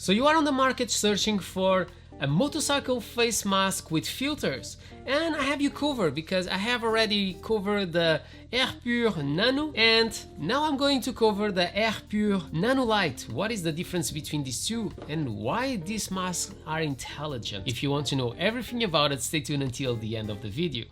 So you are on the market searching for a motorcycle face mask with filters, and I have you covered because I have already covered the R Pur Nano, and now I'm going to cover the R Pur Nano Light. What is the difference between these two and why these masks are intelligent? If you want to know everything about it, stay tuned until the end of the video.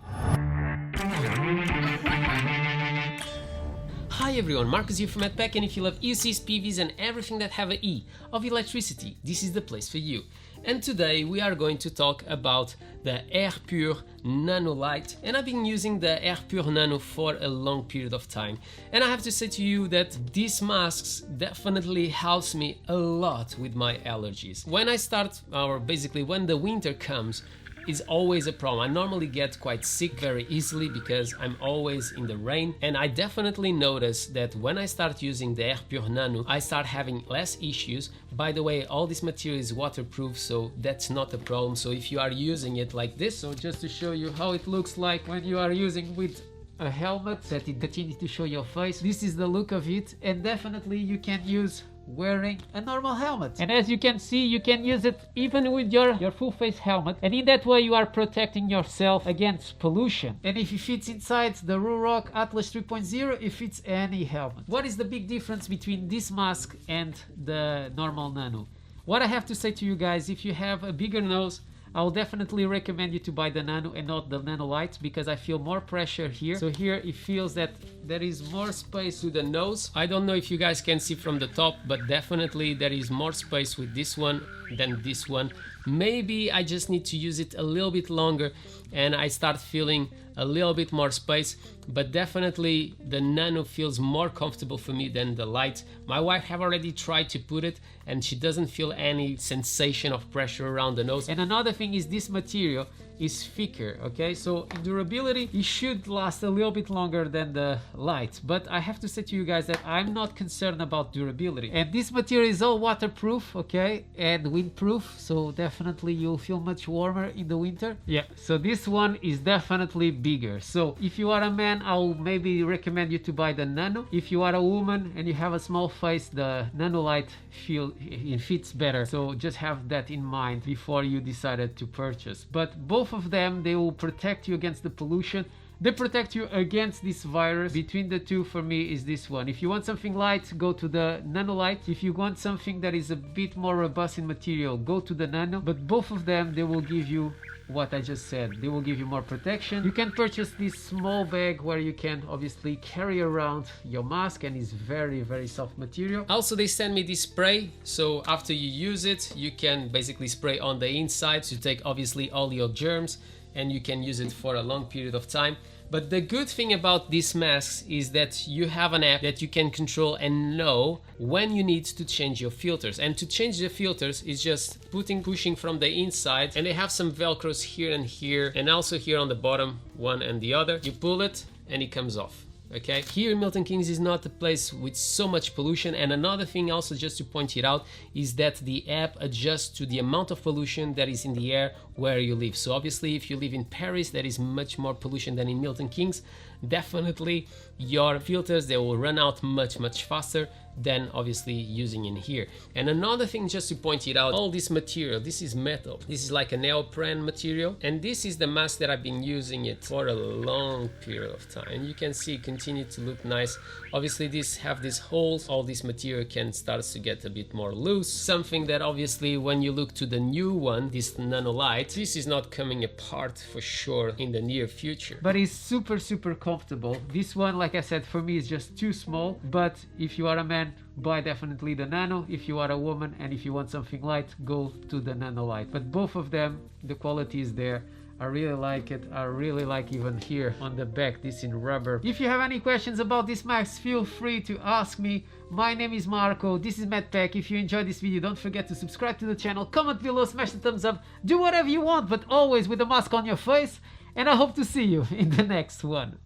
Hi everyone, Marcus here from MADpack, and if you love ECs, PVs and everything that have an E of electricity, this is the place for you. And today we are going to talk about the R Pur Nano Light, and I've been using the R Pur Nano for a long period of time, and I have to say to you that these masks definitely helps me a lot with my allergies. When I start, or basically when the winter comes, is always a problem. I normally get quite sick very easily because I'm always in the rain, and I definitely notice that when I start using the R Pur Nano, I start having less issues. By the way, all this material is waterproof, so that's not a problem. So if you are using it like this, so just to show you how it looks like when you are using with a helmet that you need to show your face, this is the look of it, and definitely you can use wearing a normal helmet. And as you can see, you can use it even with your full face helmet, and in that way you are protecting yourself against pollution. And if it fits inside the Rpur Atlas 3.0, it fits any helmet. What is the big difference between this mask and the normal Nano? What I have to say to you guys, if you have a bigger nose, I'll definitely recommend you to buy the Nano and not the Nano Light, because I feel more pressure here. So here it feels that there is more space to the nose. I don't know if you guys can see from the top, but definitely there is more space with this one than this one. Maybe I just need to use it a little bit longer and I start feeling a little bit more space, but definitely the Nano feels more comfortable for me than the Light. My wife have already tried to put it and she doesn't feel any sensation of pressure around the nose. And another thing is this material is thicker, okay? So in durability, it should last a little bit longer than the Light, but I have to say to you guys that I'm not concerned about durability. And this material is all waterproof, okay, and windproof, so definitely you'll feel much warmer in the winter. Yeah, so this one is definitely bigger. So if you are a man, I'll maybe recommend you to buy the Nano. If you are a woman and you have a small face, the Nano Light it fits better. So just have that in mind before you decided to purchase. But both of them, they will protect you against the pollution. They protect you against this virus. Between the two, for me, is this one. If you want something light, go to the Nano Light. If you want something that is a bit more robust in material, go to the Nano. But both of them, they will give you what I just said. They will give you more protection. You can purchase this small bag where you can obviously carry around your mask, and it's very, very soft material. Also, they send me this spray, so after you use it, you can basically spray on the inside to take obviously all your germs, and you can use it for a long period of time. But the good thing about these masks is that you have an app that you can control and know when you need to change your filters. And to change the filters is just pushing from the inside, and they have some velcros here and here, and also here on the bottom, one and the other. You pull it and it comes off. Okay, here Milton Keynes is not a place with so much pollution. And another thing also, just to point it out, is that the app adjusts to the amount of pollution that is in the air where you live. So obviously if you live in Paris, there is much more pollution than in Milton Keynes. Definitely your filters, they will run out much faster than obviously using in here. And another thing, just to point it out, all this material, this is metal. This is like a neoprene material, and this is the mask that I've been using it for a long period of time. And you can see it continue to look nice. Obviously these have these holes, all this material can start to get a bit more loose. Something that obviously when you look to the new one, this Nano Light, this is not coming apart for sure in the near future. But it's super comfortable. This one, like I said, for me is just too small, but if you are a man, buy definitely the Nano. If you are a woman and if you want something light, go to the Nano Light. But both of them, the quality is there. I really like it. I really like even here on the back, this in rubber. If you have any questions about this mask, feel free to ask me. My name is Marco, this is MADpack. If you enjoyed this video, don't forget to subscribe to the channel, comment below, smash the thumbs up, do whatever you want, but always with a mask on your face. And I hope to see you in the next one.